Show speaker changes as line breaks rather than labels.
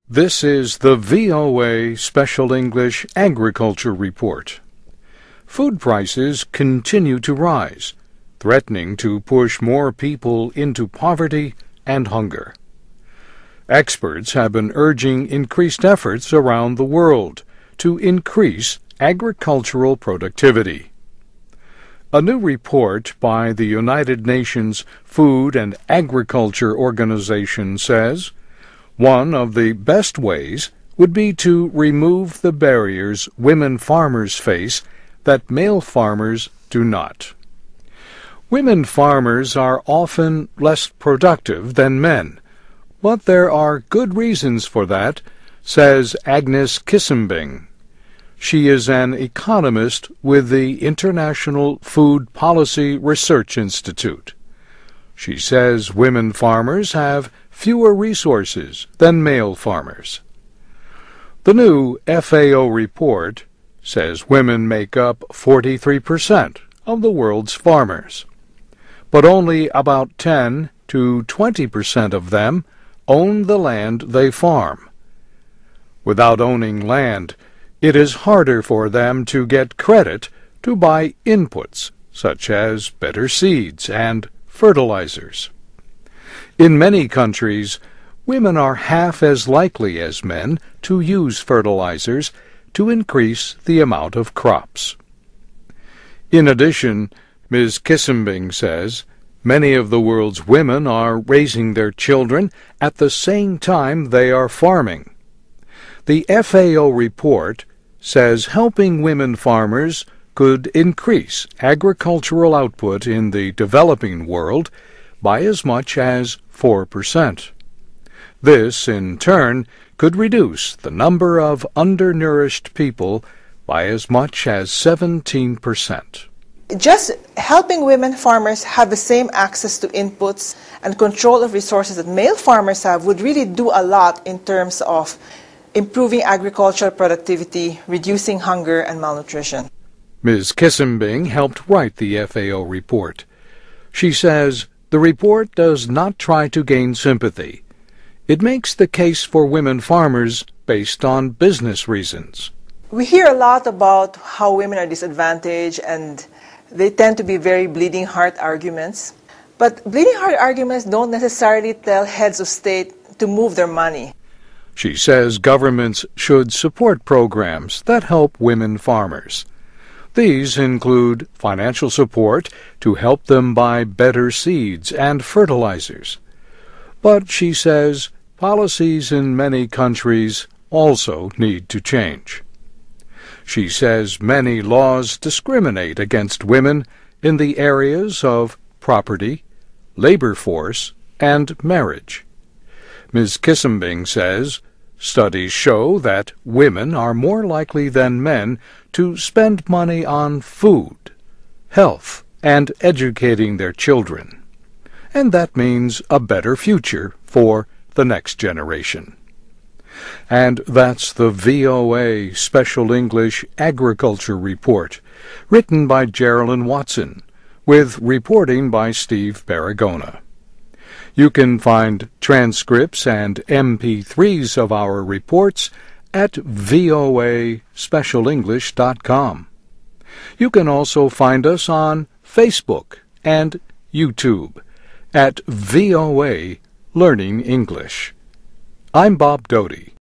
This is the VOA Special English Agriculture Report. Food prices continue to rise, threatening to push more people into poverty and hunger. Experts have been urging increased efforts around the world to increase agricultural productivity. A new report by the United Nations Food and Agriculture Organization says one of the best ways would be to remove the barriers women farmers face that male farmers do not. Women farmers are often less productive than men, but there are good reasons for that, says Agnes Kissenbing. She is an economist with the International Food Policy Research Institute. She says women farmers have fewer resources than male farmers. The new FAO report says women make up 43% of the world's farmers, but only about 10 to 20% of them own the land they farm. Without owning land, it is harder for them to get credit to buy inputs such as better seeds and fertilizers. In many countries, women are half as likely as men to use fertilizers to increase the amount of crops. In addition, Ms. Kissenbing says many of the world's women are raising their children at the same time they are farming. The FAO report says helping women farmers could increase agricultural output in the developing world by as much as 4%. This, in turn, could reduce the number of undernourished people by as much as 17%.
Just helping women farmers have the same access to inputs and control of resources that male farmers have would really do a lot in terms of improving agricultural productivity, reducing hunger and malnutrition.
Ms. Kissenbing helped write the FAO report. She says the report does not try to gain sympathy. It makes the case for women farmers based on business reasons.
We hear a lot about how women are disadvantaged, and they tend to be very bleeding heart arguments. But bleeding heart arguments don't necessarily tell heads of state to move their money.
She says governments should support programs that help women farmers. These include financial support to help them buy better seeds and fertilizers. But she says policies in many countries also need to change. She says many laws discriminate against women in the areas of property, labor force, and marriage. Ms. Kissenbing says studies show that women are more likely than men to spend money on food, health, and educating their children. And that means a better future for the next generation. And that's the VOA Special English Agriculture Report, written by Geraldine Watson, with reporting by Steve Baragona. You can find transcripts and MP3s of our reports at voaspecialenglish.com. You can also find us on Facebook and YouTube at VOA Learning English. I'm Bob Doty.